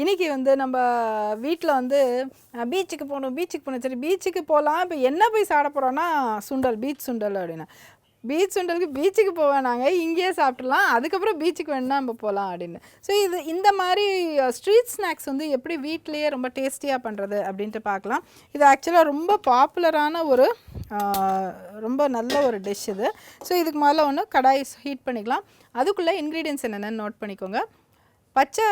இன்றைக்கி வந்து நம்ம வீட்டில் வந்து பீச்சுக்கு போகணும் சரி பீச்சுக்கு போகலாம். இப்போ என்ன போய் சாப்பிட போகிறோன்னா பீச் சுண்டல் அப்படின்னா பீச் சுண்டலுக்கு பீச்சுக்கு போவேன், நாங்கள் இங்கேயே சாப்பிட்றலாம், அதுக்கப்புறம் பீச்சுக்கு வேணுன்னா நம்ம போகலாம் அப்படின்னு. ஸோ இந்த மாதிரி ஸ்ட்ரீட் ஸ்நாக்ஸ் வந்து எப்படி வீட்டிலையே ரொம்ப டேஸ்டியாக பண்ணுறது அப்படின்ட்டு பார்க்கலாம். இது ஆக்சுவலாக ரொம்ப பாப்புலரான ஒரு ரொம்ப நல்ல ஒரு டிஷ் இது. ஸோ இதுக்கு மேலே ஒன்று கடாய் ஹீட் பண்ணிக்கலாம். அதுக்குள்ளே இன்க்ரீடியன்ட்ஸ் என்னென்னு நோட் பண்ணிக்கோங்க. பச்சை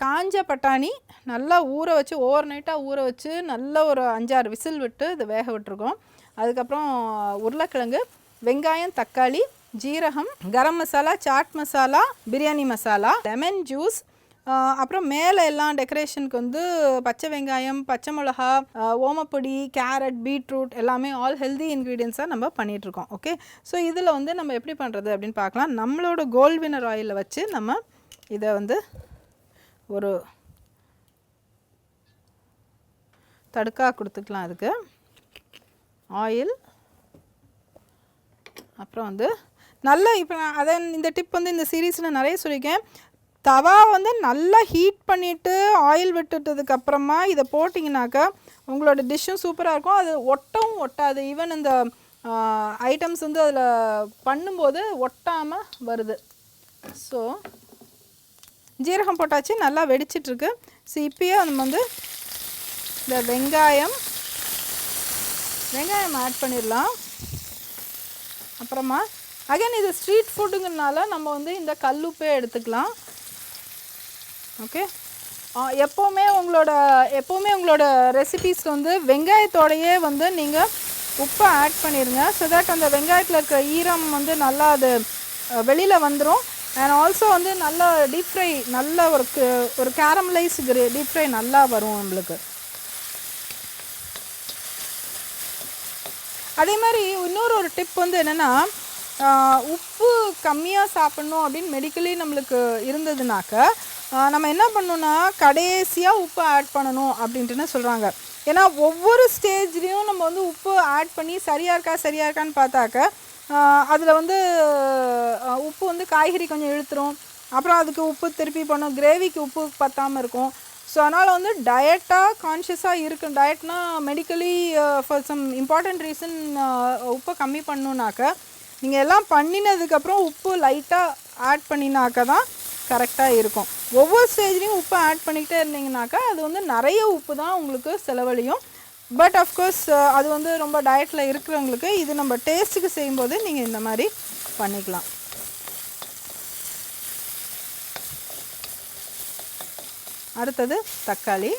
காஞ்ச பட்டாணி நல்லா ஊற வச்சு ஓவர் நைட்டாக ஊற வச்சு நல்ல ஒரு 5-6 விசில் விட்டு இது வேக விட்டுருக்கோம். அதுக்கப்புறம் உருளைக்கிழங்கு, வெங்காயம், தக்காளி, ஜீரகம், கரம் மசாலா, சாட் மசாலா, பிரியாணி மசாலா, லெமன் ஜூஸ், அப்புறம் மேலே எல்லாம் டெக்கரேஷனுக்கு வந்து பச்சை வெங்காயம், பச்சை மிளகா, ஓமப்பொடி, கேரட், பீட்ரூட் எல்லாமே ஆல் ஹெல்தி இன்க்ரீடியன்ஸாக நம்ம பண்ணிகிட்ருக்கோம். ஓகே, ஸோ இதில் வந்து நம்ம எப்படி பண்ணுறது அப்படின்னு பார்க்கலாம். நம்மளோட கோல்ட் வினர் ஆயிலில் வச்சு நம்ம இதை வந்து ஒரு தடுக்கா கொடுத்துக்கலாம். அதுக்கு ஆயில், அப்புறம் வந்து நல்லா இப்போ நான் அதை இந்த டிப் வந்து இந்த சீரீஸில் நிறைய சொல்லியிருக்கேன். தவா வந்து நல்லா ஹீட் பண்ணிவிட்டு ஆயில் விட்டுட்டதுக்கப்புறமா இதை போட்டிங்கனாக்கா உங்களோட டிஷ்ஷும் சூப்பராக இருக்கும். அது ஒட்டவும் ஒட்டாது. ஈவன் இந்த ஐட்டம்ஸ் வந்து அதில் பண்ணும்போது ஒட்டாமல் வருது. ஸோ ஜீரகம் போட்டாச்சு, நல்லா வெடிச்சிட்ருக்கு. ஸோ இப்போயே நம்ம வந்து இந்த வெங்காயம் ஆட் பண்ணிடலாம். அப்புறமா அகைன் இது ஸ்ட்ரீட் ஃபுட்டுங்கிறதுனால நம்ம வந்து இந்த கல்லுப்பே எடுத்துக்கலாம். ஓகே, எப்போவுமே உங்களோட ரெசிபீஸில் வந்து வெங்காயத்தோடையே வந்து நீங்கள் உப்பை ஆட் பண்ணிடுங்க. ஸோ தட் அந்த வெங்காயத்தில் இருக்க ஈரம் வந்து நல்லா அது வெளியில் வந்துடும். அண்ட் ஆல்சோ வந்து நல்ல டீப் ஃப்ரை, நல்ல ஒரு கேரமலைஸ்டு டீப் ஃப்ரை நல்லா வரும் நம்மளுக்கு. அதே மாதிரி இன்னொரு டிப் வந்து என்னென்னா, உப்பு கம்மியாக சாப்பிட்ணும் அப்படின்னு மெடிக்கலி நம்மளுக்கு இருந்ததுனாக்க நம்ம என்ன பண்ணணுன்னா கடைசியாக உப்பு ஆட் பண்ணணும் அப்படின்ட்டுன்னு சொல்கிறாங்க. ஏன்னா ஒவ்வொரு ஸ்டேஜ்லேயும் நம்ம வந்து உப்பு ஆட் பண்ணி சரியாக இருக்கான்னு பார்த்தாக்க அதில் வந்து உப்பு வந்து காய்கறி கொஞ்சம் இழுத்துரும். அப்புறம் அதுக்கு உப்பு திருப்பி பண்ணும், கிரேவிக்கு உப்பு பத்தாமல் இருக்கும். ஸோ அதனால் வந்து டயட்டாக கான்ஷியஸாக இருக்கும். டயட்னா medically for some important reason உப்பை கம்மி பண்ணணுன்னாக்க நீங்கள் எல்லாம் பண்ணினதுக்கப்புறம் உப்பு லைட்டாக ஆட் பண்ணினாக்க தான் கரெக்டாக இருக்கும். ஒவ்வொரு ஸ்டேஜ்லேயும் உப்பு ஆட் பண்ணிக்கிட்டே இருந்தீங்கனாக்கா அது வந்து நிறைய உப்பு தான் உங்களுக்கு செலவழியும். பட் அஃப்கோர்ஸ் அது வந்து ரொம்ப டயட்டில் இருக்கிறவங்களுக்கு இது நம்ம டேஸ்ட்டுக்கு செய்யும்போது நீங்கள் இந்த மாதிரி பண்ணிக்கலாம். அடுத்தது தக்காளி,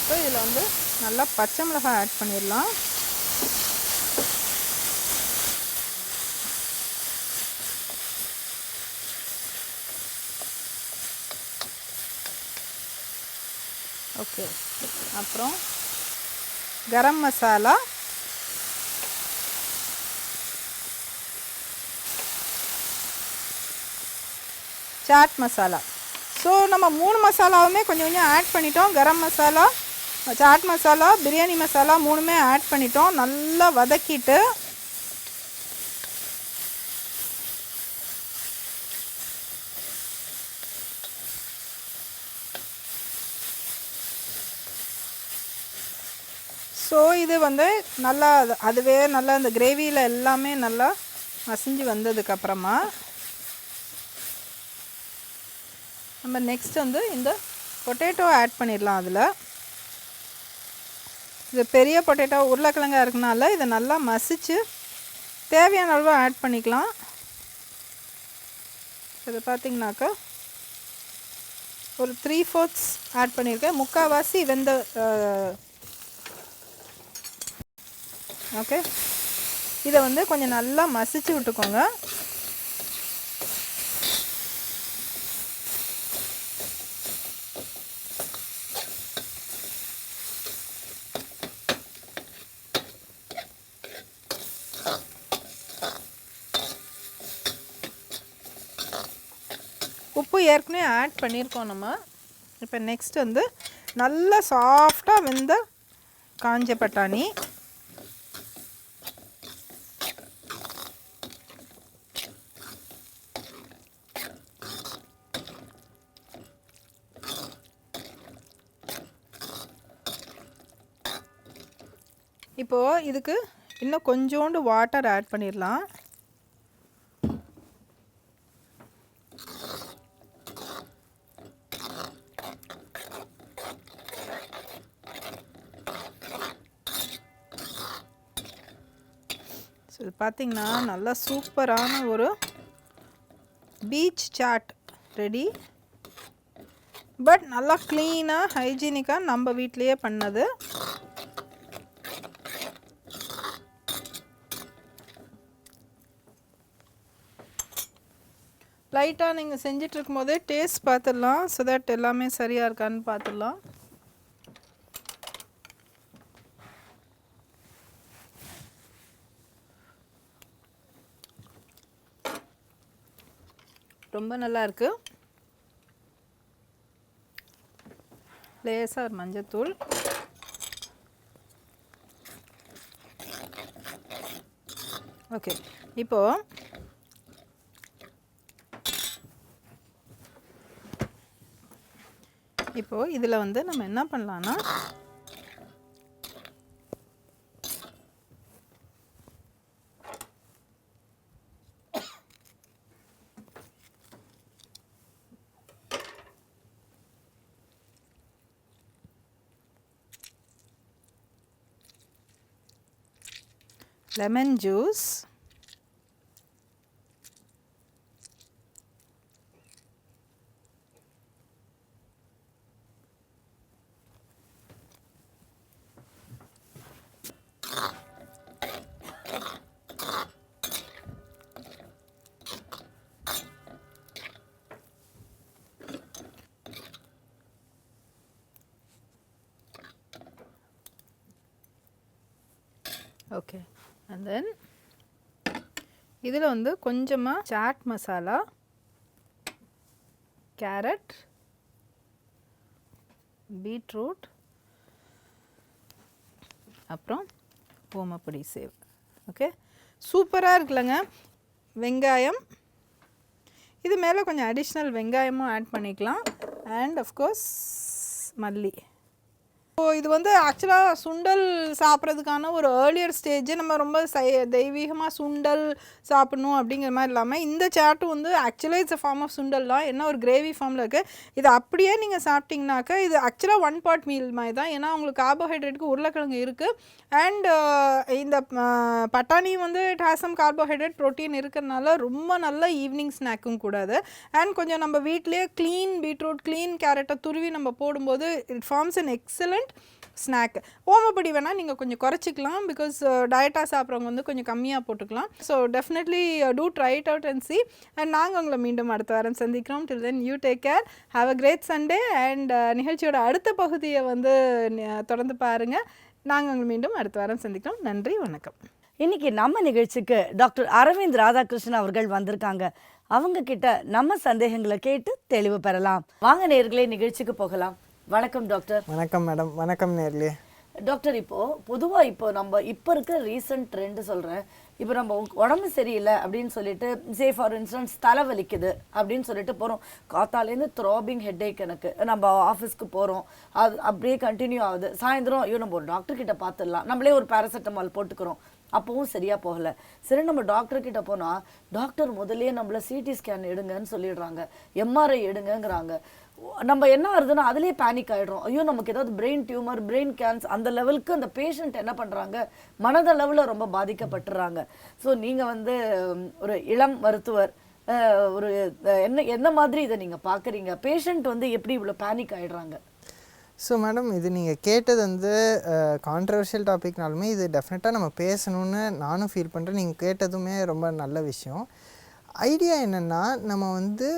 ஸோ இதில் வந்து நல்லா பச்சை மிளகாய் ஆட் பண்ணிடலாம். ஓகே, அப்புறம் கரம் மசாலா, சாட் மசாலா. ஸோ நம்ம 3 மசாலாவுமே கொஞ்சம் கொஞ்சம் ஆட் பண்ணிட்டோம். கரம் மசாலா, சாட் மசாலா, பிரியாணி மசாலா 3மே ஆட் பண்ணிட்டோம். நல்லா வதக்கிட்டு ஸோ இது வந்து நல்லா அதுவே நல்லா இந்த கிரேவியில் எல்லாமே நல்லா மசிஞ்சு வந்ததுக்கப்புறமா நம்ம நெக்ஸ்ட் வந்து இந்த பொட்டேட்டோ ஆட் பண்ணிடலாம். அதில் இது பெரிய பொட்டேட்டோ உருளைக்கிழங்காக இருக்கனால இதை நல்லா மசிச்சு தேவையான அளவு ஆட் பண்ணிக்கலாம். இது பார்த்திங்கனாக்கா ஒரு 3/4 ஆட் பண்ணியிருக்கேன். முக்கால்வாசி வெந்த ஓகே, இதை வந்து கொஞ்சம் நல்லா மசிச்சு விட்டுக்கோங்க. உப்பு ஏற்கனவே ஆட் பண்ணியிருக்கோம் நம்ம. இப்போ நெக்ஸ்ட் வந்து நல்லா சாஃப்டாக வெந்த காஞ்ச பட்டாணி, இப்போது இதுக்கு இன்னும் கொஞ்சோண்டு வாட்டர் ஆட் பண்ணிடலாம். ஸோ இது பார்த்திங்கன்னா நல்லா சூப்பரான ஒரு பீச் சாட் ரெடி. பட் நல்லா க்ளீனாக ஹைஜீனிக்காக நம்ம வீட்டிலையே பண்ணது. லைட்டாக நீங்கள் செஞ்சிட்ருக்கும் போதே டேஸ்ட் பார்த்துடலாம். ஸோ தட் எல்லாமே சரியாக இருக்கான்னு பார்த்துடலாம். ரொம்ப நல்லா இருக்கு. லேசாக ஒரு மஞ்சத்தூள், ஓகே. இப்போது இதில் வந்து நம்ம என்ன பண்ணலான்னா lemon juice, okay, and then இதில் வந்து கொஞ்சமாக சாட் மசாலா, கேரட், பீட்ரூட், அப்புறம் ஓமப்பொடி சேவ். ஓகே, சூப்பராக இருக்குல்லங்க. வெங்காயம், இது மேலே கொஞ்சம் அடிஷ்னல் வெங்காயமும் ஆட் பண்ணிக்கலாம். அண்ட் அஃப்கோர்ஸ் மல்லி. ஸோ இது வந்து ஆக்சுவலாக சுண்டல் சாப்பிட்றதுக்கான ஒரு ஏர்லியர் ஸ்டேஜ். நம்ம ரொம்ப தெய்வீகமாக சுண்டல் சாப்பிட்ணும் அப்படிங்கிற மாதிரி இல்லாமல் இந்த சாட்டும் வந்து ஆக்சுவலாக இட்ஸ் அ ஃபார்ம் ஆஃப் சுண்டல் தான். என்ன ஒரு கிரேவி ஃபார்மில் இருக்குது. இது அப்படியே நீங்கள் சாப்பிட்டிங்கனாக்கா இது ஆக்சுவலாக 1 part மீல் மாதிரி தான். ஏன்னா உங்களுக்கு கார்போஹைட்ரேட்டுக்கு உருளைக்கிழங்கு இருக்குது. அண்ட் இந்த பட்டாணி வந்து it has some carbohydrate, protein இருக்கிறதுனால ரொம்ப நல்ல ஈவினிங் ஸ்நாக்கும் கூடாது. அண்ட் கொஞ்சம் நம்ம வீட்லேயே க்ளீன் பீட்ரூட், க்ளீன் கேரட்டை துருவி நம்ம போடும்போது it forms an excellent snack. ஓமப்பொடி வேணால் நீங்கள் கொஞ்சம் குறைச்சிக்கலாம். பிகாஸ் டயட்டாக சாப்பிட்றவங்க வந்து கொஞ்சம் கம்மியாக போட்டுக்கலாம். So definitely to try it out and see. And நாங்கள் உங்களை மீண்டும் அடுத்த வாரம் சந்திக்கிறோம். Till then you take care, have a great Sunday. And நிகழ்ச்சியோட அடுத்த பகுதியை வந்து தொடர்ந்து பாருங்கள். நாங்கள் உங்களை மீண்டும் அடுத்த வாரம் சந்திக்கிறோம். நன்றி, வணக்கம். இன்னைக்கு நம்ம நிகழ்ச்சிக்கு டாக்டர் அரவிந்த் ராதாகிருஷ்ணன் அவர்கள் வந்திருக்காங்க. அவங்க கிட்ட நம்ம சந்தேகங்களை கேட்டு தெளிவு பெறலாம். வாங்க நேயர்களே, நிகழ்ச்சிக்கு போகலாம். வணக்கம் டாக்டர். வணக்கம் மேடம். வணக்கம் நேர்களே. டாக்டர், பொதுவாக நம்ம இப்போ இருக்கிற ரீசன்ட் ட்ரெண்ட் சொல்கிறேன். இப்போ நம்ம உடம்பு சரியில்லை அப்படின்னு சொல்லிட்டு, சே ஃபார் இன்ஸ்டன்ஸ் தலைவலிக்குது அப்படின்னு சொல்லிட்டு போகிறோம். காத்தாலேருந்து த்ராபிங் ஹெட்டேக், எனக்கு நம்ம ஆஃபீஸ்க்கு போகிறோம், அது அப்படியே கண்டினியூ ஆகுது. சாயந்தரம் ஐயோ நம்ம ஒரு டாக்டர்கிட்ட பார்த்துடலாம், நம்மளே ஒரு பேராசிட்டமால் போட்டுக்கிறோம். அப்போவும் சரியாக போகலை. சரி, நம்ம டாக்டர்கிட்ட போனால் டாக்டர் முதலே நம்மளை சிடி ஸ்கேன் எடுங்கன்னு சொல்லிடுறாங்க, எம்ஆர்ஐ எடுங்கங்கிறாங்க. நம்ம என்ன வருதுன்னா அதுலேயே பேனிக் ஆகிடுறோம். ஐயோ நமக்கு ஏதாவது பிரெயின் டியூமர், பிரெயின் கேன்சர், அந்த லெவலுக்கு அந்த பேஷண்ட் என்ன பண்ணுறாங்க, மனதளவில் ரொம்ப பாதிக்கப்பட்டுறாங்க. ஸோ நீங்கள் வந்து ஒரு இளம் மருத்துவர், ஒரு என்ன மாதிரி இதை நீங்கள் பார்க்குறீங்க? பேஷண்ட் வந்து எப்படி இவ்வளோ பேனிக் ஆகிடுறாங்க? ஸோ மேடம், இது நீங்கள் கேட்டது வந்து கான்ட்ரவர்ஷியல் டாபிக்னாலுமே இது டெஃபினட்டாக நம்ம பேசணுன்னு நானும் ஃபீல் பண்ணுறேன். நீங்கள் கேட்டதுமே ரொம்ப நல்ல விஷயம். ஐடியா என்னென்னா, நம்ம வந்து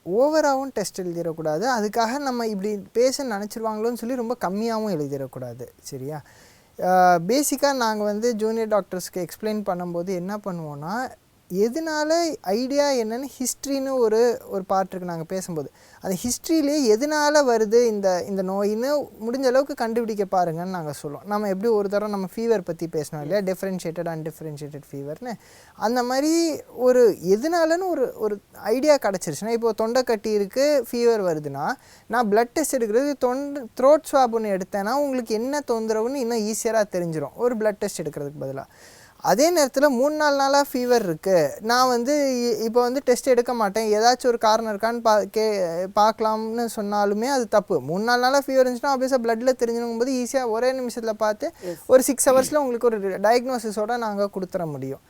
ஓவராகவும் டெஸ்ட் எழுதிடக்கூடாது. அதுக்காக நம்ம இப்படி பேஷண்ட் நினச்சிருவாங்களோன்னு சொல்லி ரொம்ப கம்மியாகவும் எழுதிடக்கூடாது. சரியா? பேசிக்காக நாங்கள் வந்து ஜூனியர் டாக்டர்ஸ்க்கு எக்ஸ்பிளைன் பண்ணும்போது என்ன பண்ணுவோன்னா, எதனால ஐடியா என்னென்னு ஹிஸ்ட்ரின்னு ஒரு பார்ட் இருக்குது நாங்கள் பேசும்போது. அந்த ஹிஸ்ட்ரியிலே எதனால வருது இந்த நோயின்னு முடிஞ்ச அளவுக்கு கண்டுபிடிக்க பாருங்கன்னு நாங்கள் சொல்லுவோம். நம்ம எப்படி ஒரு தடவை நம்ம ஃபீவர் பற்றி பேசணும் இல்லையா, டிஃப்ரென்ஷியேட்டட் அன்டிஃப்ரென்ஷியேட்டட் ஃபீவர்னு. அந்த மாதிரி ஒரு எதனாலன்னு ஒரு ஐடியா கிடச்சிருச்சுன்னா, இப்போது தொண்டை கட்டி இருக்குது, ஃபீவர் வருதுன்னா, நான் பிளட் டெஸ்ட் எடுக்கிறது த்ரோட் ஸ்வாப் ஒன்று எடுத்தேன்னா உங்களுக்கு என்ன தொந்தரவுன்னு இன்னும் ஈஸியராக தெரிஞ்சிடும் ஒரு பிளட் டெஸ்ட் எடுக்கிறதுக்கு பதிலாக. அதே நேரத்தில் 3-4 நாளாக ஃபீவர் இருக்குது, நான் இப்போ டெஸ்ட் எடுக்க மாட்டேன், ஏதாச்சும் ஒரு காரணம் இருக்கான்னு பார்க்கலாம்னு சொன்னாலுமே அது தப்பு. 3-4 நாளாக ஃபீவர் இருந்துச்சுன்னா ஆப்வியஸாக பிளட்டில் தெரிஞ்சுக்கும் போது ஈஸியாக ஒரே நிமிஷத்தில் பார்த்து ஒரு 6 ஹவர்ஸில் உங்களுக்கு ஒரு டயக்னோசிஸோடு நாங்கள் கொடுத்துட முடியும்.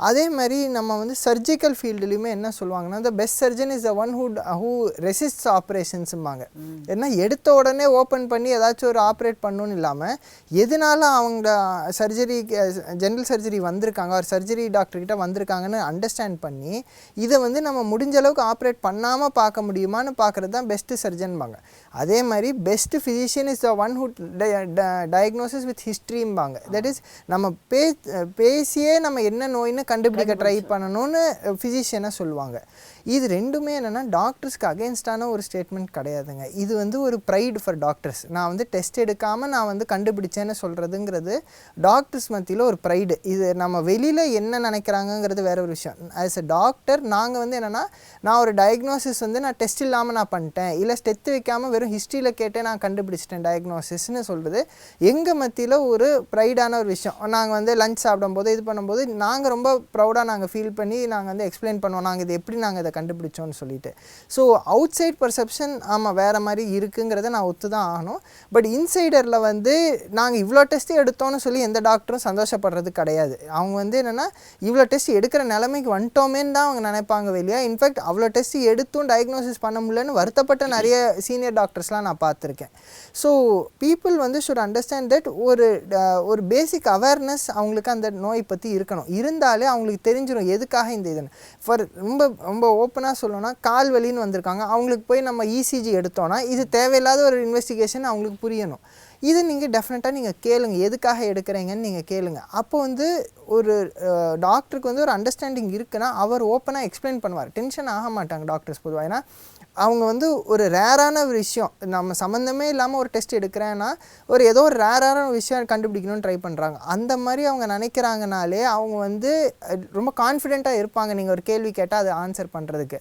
அதே மாதிரி நம்ம சர்ஜிக்கல் ஃபீல்டுலேயுமே என்ன சொல்லுவாங்கன்னா, the best surgeon is the one who resists ஆப்ரேஷன்ஸும்பாங்க. ஏன்னா எடுத்த உடனே ஓப்பன் பண்ணி ஏதாச்சும் ஒரு ஆப்ரேட் பண்ணணும்னு இல்லாமல், எதனால அவங்க ஜென்ரல் சர்ஜரி வந்திருக்காங்க, ஒரு சர்ஜரி டாக்டர்கிட்ட வந்திருக்காங்கன்னு அண்டர்ஸ்டாண்ட் பண்ணி இதை நம்ம முடிஞ்ச அளவுக்கு ஆப்ரேட் பண்ணாமல் பார்க்க முடியுமான்னு பார்க்குறது தான் பெஸ்ட்டு சர்ஜன்பாங்க. அதே மாதிரி best physician is the one who diagnosis with ஹிஸ்ட்ரிம்பாங்க. தட் இஸ் நம்ம பேசியே நம்ம என்ன நோயின்னு கண்டுபிடிக்க ட்ரை பண்ணணும்னு ஃபிசிஷியனை சொல்லுவாங்க. இது ரெண்டுமே என்னென்னா டாக்டர்ஸ்க்கு அகேன்ஸ்டான ஒரு ஸ்டேட்மெண்ட் கிடையாதுங்க. இது ஒரு ப்ரைடு ஃபார் டாக்டர்ஸ். நான் டெஸ்ட் எடுக்காமல் நான் கண்டுபிடிச்சேன்னு சொல்கிறதுங்கிறது டாக்டர்ஸ் மத்தியில் ஒரு ப்ரைடு. இது நம்ம வெளியில் என்ன நினைக்கிறாங்கங்கிறது வேற ஒரு விஷயம். ஆஸ் எ டாக்டர் நாங்கள் என்னென்னா, நான் ஒரு டயக்னோசிஸ் நான் டெஸ்ட் இல்லாமல் நான் பண்ணிட்டேன், இல்லை ஸ்டெத்து வைக்காமல் வெறும் ஹிஸ்ட்ரியில் கேட்டே நான் கண்டுபிடிச்சிட்டேன் டயக்னோசிஸ்ன்னு சொல்கிறது எங்கள் மத்தியில் ஒரு ப்ரைடான ஒரு விஷயம். நாங்கள் லஞ்ச் சாப்பிடும்போது இது பண்ணும்போது நாங்கள் ரொம்ப ப்ரௌடாக நாங்கள் ஃபீல் பண்ணி நாங்கள் எக்ஸ்பிளைன் பண்ணுவோம், நாங்கள் இது எப்படி நாங்கள் இதை கண்டுபிடிச்சோன்னு சொல்லிட்டு. ஸோ அவுட் சைட் பர்செப்ஷன் ஆமாம் வேறு மாதிரி இருக்குங்கிறத நான் ஒத்து தான் ஆகணும். பட் இன்சைடரில் நாங்கள் இவ்வளோ டெஸ்ட்டு எடுத்தோன்னு சொல்லி எந்த டாக்டரும் சந்தோஷப்படுறது கிடையாது. அவங்க என்னென்னா, இவ்வளோ டெஸ்ட் எடுக்கிற நிலைமைக்கு வந்துட்டோமேன்னு தான் அவங்க நினைப்பாங்க வெளியே. இன்ஃபேக்ட் அவ்வளோ டெஸ்ட் எடுத்தும் டயக்னோசிஸ் பண்ண முடியலன்னு வருத்தப்பட்ட நிறைய சீனியர் டாக்டர்ஸ்லாம் நான் பார்த்துருக்கேன். So people should understand that ஒரு பேசிக் அவேர்னஸ் அவங்களுக்கு அந்த நோய் பற்றி இருக்கணும். இருந்தாலே அவங்களுக்கு தெரிஞ்சிடும் எதுக்காக இந்த இதுன்னு. ஃபார் ரொம்ப ஓப்பனாக சொல்லணும்னா, கால் வலின்னு வந்திருக்காங்க, அவங்களுக்கு போய் நம்ம இசிஜி எடுத்தோன்னா இது தேவையில்லாத ஒரு இன்வெஸ்டிகேஷன் அவங்களுக்கு புரியணும். இது நீங்கள் டெஃபினட்டாக நீங்கள் கேளுங்க, எதுக்காக எடுக்கிறீங்கன்னு நீங்கள் கேளுங்க. அப்போ ஒரு டாக்டருக்கு ஒரு அண்டர்ஸ்டாண்டிங் இருக்குன்னா அவர் ஓப்பனாக எக்ஸ்பிளைன் பண்ணுவார். டென்ஷன் ஆக மாட்டாங்க டாக்டர்ஸ் பொதுவாக. ஏன்னா அவங்க ஒரு ரேரான ஒரு விஷயம், நம்ம சம்மந்தமே இல்லாமல் ஒரு டெஸ்ட் எடுக்கிறேன்னா ஏதோ ஒரு ரேரான விஷயம் கண்டுபிடிக்கணும்னு ட்ரை பண்ணுறாங்க. அந்த மாதிரி அவங்க நினைக்கிறாங்கனாலே அவங்க ரொம்ப கான்ஃபிடெண்ட்டாக இருப்பாங்க நீங்கள் ஒரு கேள்வி கேட்டால் அதை ஆன்சர் பண்ணுறதுக்கு.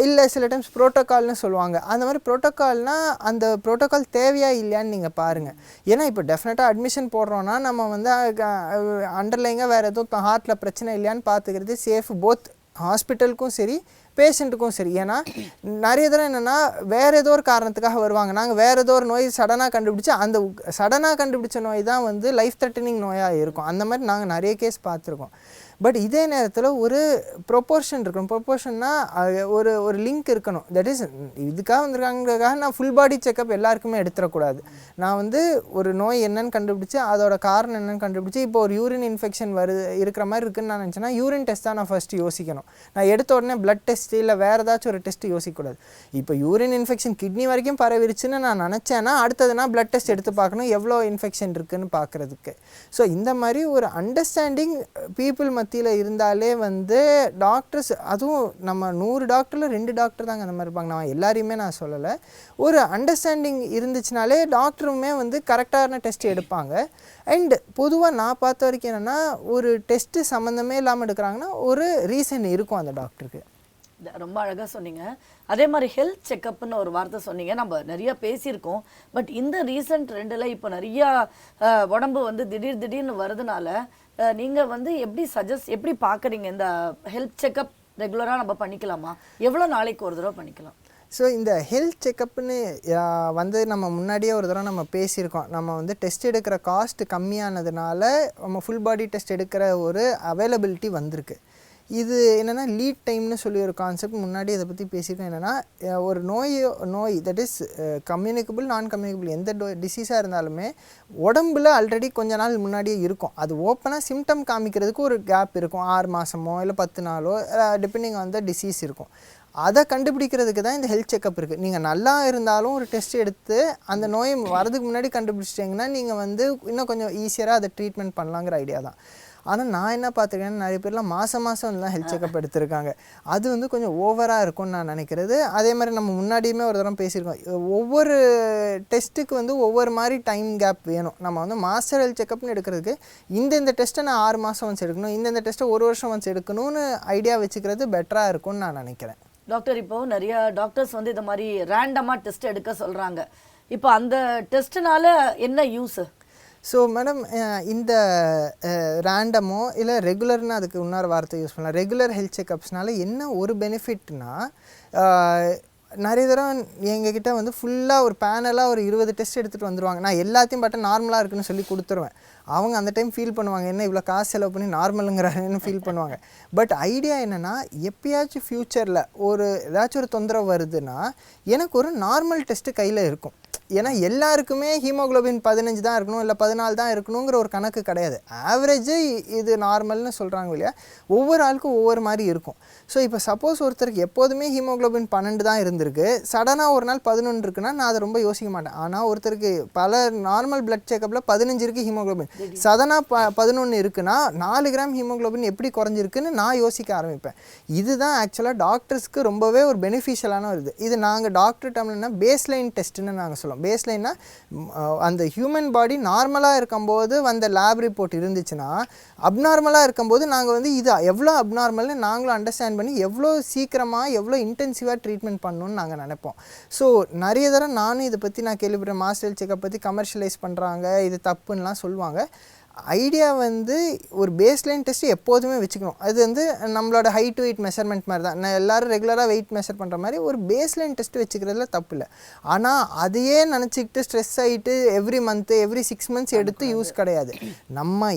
இல்லை சில டைம்ஸ் ப்ரோட்டோக்கால்னு சொல்லுவாங்க. அந்த மாதிரி ப்ரோட்டோக்கால்னால் அந்த ப்ரோட்டோக்கால் தேவையா இல்லையான்னு நீங்கள் பாருங்கள். ஏன்னா இப்போ டெஃபினட்டாக அட்மிஷன் போடுறோன்னா நம்ம அண்டர்லைங்காக வேறு எதுவும் ஹார்ட்டில் பிரச்சனை இல்லையான்னு பார்த்துக்கிறது சேஃப், போத் ஹாஸ்பிட்டலுக்கும் சரி பேஷண்ட்டுக்கும் சரி. ஏன்னா நிறைய தடவை என்னென்னா வேறு ஏதோ ஒரு காரணத்துக்காக வருவாங்க, நாங்கள் வேறு ஏதோ ஒரு நோய் சடனாக கண்டுபிடிச்சி அந்த சடனாக கண்டுபிடிச்ச நோய் தான் லைஃப் த்ரெட்டனிங் நோயாக இருக்கும். அந்த மாதிரி நாங்கள் நிறைய கேஸ் பார்த்துருக்கோம். பட் இதே நேரத்தில் ஒரு ப்ரொப்போர்ஷன் இருக்கணும். ப்ரொப்போர்ஷன்னா ஒரு லிங்க் இருக்கணும். தட் இஸ் இதுக்காக வந்திருக்காங்கிறதுக்காக நான் ஃபுல் பாடி செக்கப் எல்லாருக்குமே எடுத்துடக்கூடாது. நான் ஒரு நோய் என்னன்னு கண்டுபிடிச்சி அதோட காரணம் என்னென்னு கண்டுபிடிச்சி இப்போ ஒரு யூரின் இன்ஃபெக்ஷன் இருக்கிற மாதிரி இருக்குன்னு நான் நினச்சேன்னா யூரின் டெஸ்ட் தான் நான் ஃபஸ்ட்டு யோசிக்கணும். நான் எடுத்த உடனே பிளட் டெஸ்ட் இல்லை வேறு ஏதாச்சும் ஒரு டெஸ்ட்டு யோசிக்கக்கூடாது. இப்போ யூரின் இன்ஃபெக்ஷன் கிட்னி வரைக்கும் பரவிருச்சுன்னு நான் நினச்சேன்னா அடுத்ததுனா பிளட் டெஸ்ட் எடுத்து பார்க்கணும் எவ்வளோ இன்ஃபெக்ஷன் இருக்குதுன்னு பார்க்குறதுக்கு. ஸோ இந்த மாதிரி ஒரு அண்டர்ஸ்டாண்டிங் பீப்புள் மத்தியில் இருந்தாலே டாக்டர்ஸ், அதுவும் நம்ம 100 டாக்டரில் 2 டாக்டர் தாங்க அந்த மாதிரி இருப்பாங்க, நான் எல்லாரையுமே நான் சொல்லலை. ஒரு அண்டர்ஸ்டாண்டிங் இருந்துச்சுனாலே டாக்டருமே கரெக்டான டெஸ்ட் எடுப்பாங்க. அண்ட் பொதுவாக நான் பார்த்த வரைக்கும் என்னென்னா, ஒரு டெஸ்ட்டு சம்மந்தமே இல்லாமல் எடுக்கிறாங்கன்னா ஒரு ரீசன் இருக்கும் அந்த டாக்டருக்கு. ரொம்ப அழகாக சொன்னீங்க. அதே மாதிரி ஹெல்த் செக்கப்னு ஒரு வார்த்தை சொன்னீங்க, நம்ம நிறைய பேசியிருக்கோம். பட் இந்த ரீசன்ட் ட்ரெண்டில் இப்போ நிறையா உடம்பு திடீர்னு வருதுனால நீங்கள் எப்படி பார்க்குறீங்க? இந்த ஹெல்த் செக்கப் ரெகுலராக நம்ம பண்ணிக்கலாமா? எவ்வளோ நாளைக்கு ஒரு தடவை பண்ணிக்கலாம்? ஸோ இந்த ஹெல்த் செக்கப்னு நம்ம முன்னாடியே ஒரு தடவை நம்ம பேசியிருக்கோம். நம்ம டெஸ்ட் எடுக்கிற காஸ்ட் கம்மியானதுனால நம்ம ஃபுல் பாடி டெஸ்ட் எடுக்கிற ஒரு அவைலபிலிட்டி வந்திருக்கு. இது என்னென்னா லீட் டைம்னு சொல்லி ஒரு கான்செப்ட் முன்னாடி இதை பற்றி பேசியிருக்கோம். என்னென்னா ஒரு நோய் தட் இஸ் கம்யூனிகபிள் நான் கம்யூனிகபிள் எந்த டிசீஸாக இருந்தாலுமே உடம்புல ஆல்ரெடி கொஞ்ச நாள் முன்னாடியே இருக்கும். அது ஓப்பனாக சிம்டம் காமிக்கிறதுக்கு ஒரு கேப் இருக்கும், 6 மாதமோ இல்லை 10 நாளோ டிபெண்டிங் ஆன் த டிசீஸ் இருக்கும். அதை கண்டுபிடிக்கிறதுக்கு தான் இந்த ஹெல்த் செக்கப் இருக்குது. நீங்கள் நல்லா இருந்தாலும் ஒரு டெஸ்ட் எடுத்து அந்த நோய் வரதுக்கு முன்னாடி கண்டுபிடிச்சிட்டிங்கன்னா நீங்கள் இன்னும் கொஞ்சம் ஈஸியராக அதை ட்ரீட்மெண்ட் பண்ணலாங்கிற ஐடியா தான். ஆனால் நான் என்ன பார்த்துருக்கேன், நிறைய பேர்லாம் மாதம் வந்து ஹெல்த் செக்கப் எடுத்திருக்காங்க. அது வந்து கொஞ்சம் ஓவராக இருக்கும்னு நான் நினைக்கிறது. அதே மாதிரி நம்ம முன்னாடியுமே ஒரு தடவை பேசியிருக்கோம், ஒவ்வொரு டெஸ்ட்டுக்கு வந்து ஒவ்வொரு மாதிரி டைம் கேப் வேணும். நம்ம வந்து மாஸ்டர் ஹெல்த் செக்கப்னு எடுக்கிறதுக்கு இந்த டெஸ்ட்டை நான் 6 மாதம் ஒன்ஸ் எடுக்கணும், இந்த டெஸ்ட்டை 1 வருஷம் ஒன்ஸ் எடுக்கணும்னு ஐடியா வச்சுக்கிறது பெட்டராக இருக்கும்னு நான் நினைக்கிறேன். டாக்டர், இப்போ நிறைய டாக்டர்ஸ் வந்து இந்த மாதிரி ரேண்டமாக டெஸ்ட் எடுக்க சொல்கிறாங்க. இப்போ அந்த டெஸ்ட்னால என்ன யூஸ்? ஸோ மேடம், இந்த ரேண்டமோ இல்லை ரெகுலர்னு அதுக்கு இன்னொரு வார்த்தை யூஸ் பண்ணலாம். ரெகுலர் ஹெல்த் செக்கப்ஸ்னால என்ன ஒரு பெனிஃபிட்னா, நிறைய தரம் எங்ககிட்ட வந்து ஃபுல்லாக ஒரு பேனலாக ஒரு 20 டெஸ்ட் எடுத்துகிட்டு வந்துடுவாங்க. நான் எல்லாத்தையும் பார்த்தா நார்மலாக இருக்குன்னு சொல்லி கொடுத்துருவேன். அவங்க அந்த டைம் ஃபீல் பண்ணுவாங்க, என்ன இவ்வளோ காசு செலவு பண்ணி நார்மலுங்கிறாருன்னு ஃபீல் பண்ணுவாங்க. பட் ஐடியா என்னென்னா, எப்பயாச்சும் ஃப்யூச்சரில் ஏதாச்சும் ஒரு தொந்தரவு வருதுன்னா எனக்கு ஒரு நார்மல் டெஸ்ட்டு கையில் இருக்கும். ஏன்னா எல்லாருக்குமே ஹீமோக்ளோபின் 15 தான் இருக்கணும், இல்லை 14 தான் இருக்கணுங்கிற ஒரு கணக்கு கிடையாது. ஆவரேஜு இது நார்மல்னு சொல்கிறாங்க இல்லையா, ஒவ்வொரு ஆளுக்கும் ஒவ்வொரு மாதிரி இருக்கும். ஸோ இப்போ சப்போஸ் ஒருத்தருக்கு எப்போதுமே ஹீமோக்ளோபின் 12 தான் இருந்திருக்கு, சடனாக ஒரு நாள் 11 இருக்குன்னா நான் அதை ரொம்ப யோசிக்க மாட்டேன். ஆனால் ஒருத்தருக்கு பல நார்மல் பிளட் செக்கப்பில் 15 இருக்குது ஹீமோக்ளோபின், சடனாக 11 இருக்குன்னா 4 கிராம் ஹீமோக்ளோபின் எப்படி குறைஞ்சிருக்குன்னு நான் யோசிக்க ஆரம்பிப்பேன். இதுதான் ஆக்சுவலாக டாக்டர்ஸ்க்கு ரொம்பவே ஒரு பெனிஃபிஷியலான ஒரு இது நாங்கள் டாக்டர் டேர்ம்னா பேஸ்லைன் டெஸ்ட்டுன்னு நாங்கள் சொல்லுவோம். பேஸ்லைன்னா அந்த ஹியூமன் பாடி நார்மலாக இருக்கும்போது வந்த லேப் ரிப்போர்ட் இருந்துச்சுன்னா, அப்நார்மலாக இருக்கும்போது நாங்கள் வந்து இது எவ்வளோ அப்நார்மல்னு நாங்களும் அண்டர்ஸ்டாண்ட் பண்ணி எவ்வளோ சீக்கிரமாக எவ்வளோ இன்டென்சிவாக ட்ரீட்மெண்ட் பண்ணணும்னு நாங்கள் நினைப்போம். ஸோ நிறைய தடவை நானும் இதை பற்றி நான் கேள்விப்பட்டேன், மாஸ்டர் ஹெல்த் செக்கப் பற்றி கமர்ஷியலைஸ் பண்ணுறாங்க, இது தப்புன்னெலாம் சொல்லுவாங்க. ஐடியா வந்து ஒரு பேஸ்லைன் டெஸ்ட்டு எப்போதுமே வச்சுக்கணும். அது வந்து நம்மளோட ஹைட் டு வெயிட் மெஷர்மெண்ட் மாதிரி தான். நான் எல்லோரும் ரெகுலராக வெயிட் மெஷர் பண்ணுற மாதிரி ஒரு பேஸ்லைன் டெஸ்ட்டு வச்சுக்கிறதுல தப்பு இல்லை. ஆனால் அதையே நினச்சிக்கிட்டு ஸ்ட்ரெஸ் ஆகிட்டு எவ்ரி மந்த்து எவ்ரி 6 மந்த்ஸ் எடுத்து யூஸ் கிடையாது. நம்ம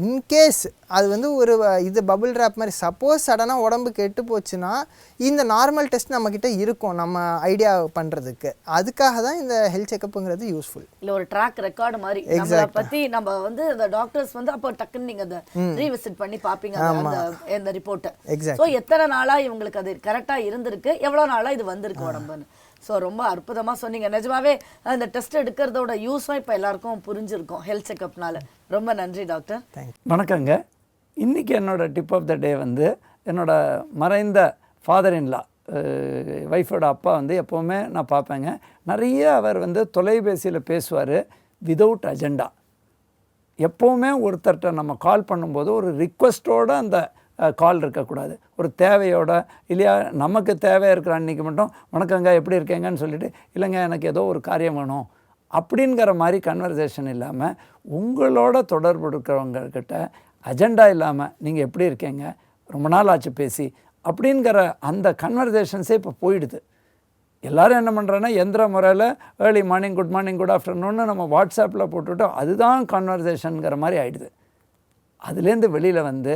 இன்கேஸ் அது வந்து ஒரு இது பபுள் ட்ராப் மாதிரி, சப்போஸ் சடனாக உடம்பு கெட்டு போச்சுன்னா இந்த நார்மல் டெஸ்ட் நம்மக்கிட்ட இருக்கும் நம்ம ஐடியா பண்ணுறதுக்கு. அதுக்காக தான் இந்த ஹெல்த் செக்கப்புங்கிறது யூஸ்ஃபுல். இல்லை ஒரு ட்ராக் ரெக்கார்டு மாதிரி நம்மளை பற்றி நம்ம வந்து இந்த டாக்டர்ஸ் வந்து அப்போ டக்குன்னு நீங்கள் அதை ரீவிசிட் பண்ணி பார்ப்பீங்க அந்த ரிப்போர்ட்டை. ஸோ எத்தனை நாளாக இவங்களுக்கு அது கரெக்டாக இருந்திருக்கு, எவ்வளோ நாளாக இது வந்திருக்கு உடம்புன்னு. ஸோ ரொம்ப அற்புதமாக சொன்னீங்க. நிஜமாவே அந்த டெஸ்ட் எடுக்கிறதோட யூஸும் இப்போ எல்லாருக்கும் புரிஞ்சிருக்கும் ஹெல்த் செக்கப்னால. ரொம்ப நன்றி டாக்டர். வணக்கங்க. இன்றைக்கி என்னோட டிப் ஆஃப் த டே வந்து என்னோட மறைந்த ஃபாதர் இன்லா, ஒய்ஃபோட அப்பா வந்து எப்போவுமே நான் பார்ப்பேங்க. நிறைய அவர் வந்து தொலைபேசியில் பேசுவார் விதவுட் அஜெண்டா. எப்போவுமே ஒருத்தர்கிட்ட நம்ம கால் பண்ணும்போது ஒரு ரிக்வெஸ்ட்டோடு அந்த கால் இருக்கக்கூடாது, ஒரு தேவையோட. இல்லையா, நமக்கு தேவையாக இருக்கிற அன்றைக்கி மட்டும் வணக்கங்க எப்படி இருக்கேங்கன்னு சொல்லிவிட்டு, இல்லைங்க எனக்கு ஏதோ ஒரு காரியம் வேணும் அப்படிங்கிற மாதிரி கன்வர்சேஷன் இல்லாமல், உங்களோட தொடர்பு இருக்கிறவங்கக்கிட்ட அஜெண்டா இல்லாமல் நீங்கள் எப்படி இருக்கீங்க, ரொம்ப நாள் ஆச்சு பேசி அப்படிங்கிற அந்த கன்வர்சேஷன்ஸே இப்போ போயிடுது. எல்லோரும் என்ன பண்ணுறோன்னா, எந்திர முறையில் early morning, good morning, good ஆஃப்டர்நூன்னு நம்ம வாட்ஸ்அப்பில் போட்டுவிட்டோம், அதுதான் கான்வர்சேஷனுங்கிற மாதிரி ஆகிடுது. அதுலேருந்து வெளியில் வந்து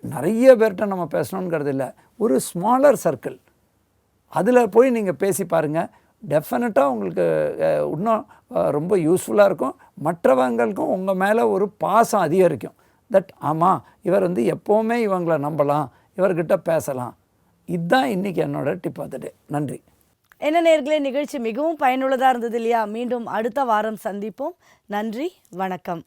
நிறைய பேர்கிட்ட நம்ம பேசணுங்கிறது இல்லை, ஒரு ஸ்மாலர் சர்க்கிள் அதில் போய் நீங்கள் பேசி பாருங்கள். டெஃபினட்டாக உங்களுக்கு இன்னும் ரொம்ப யூஸ்ஃபுல்லாக இருக்கும். மற்றவங்களுக்கும் உங்கள் மேலே ஒரு பாசம் அதிகரிக்கும். தட் ஆமாம், இவர் வந்து எப்போவுமே இவங்களை நம்பலாம், இவர்கிட்ட பேசலாம். இதுதான் இன்றைக்கி என்னோட டிப் ஆஃப் த டே. நன்றி. என்ன நேயர்களே, நிகழ்ச்சி மிகவும் பயனுள்ளதாக இருந்தது இல்லையா? மீண்டும் அடுத்த வாரம் சந்திப்போம். நன்றி, வணக்கம்.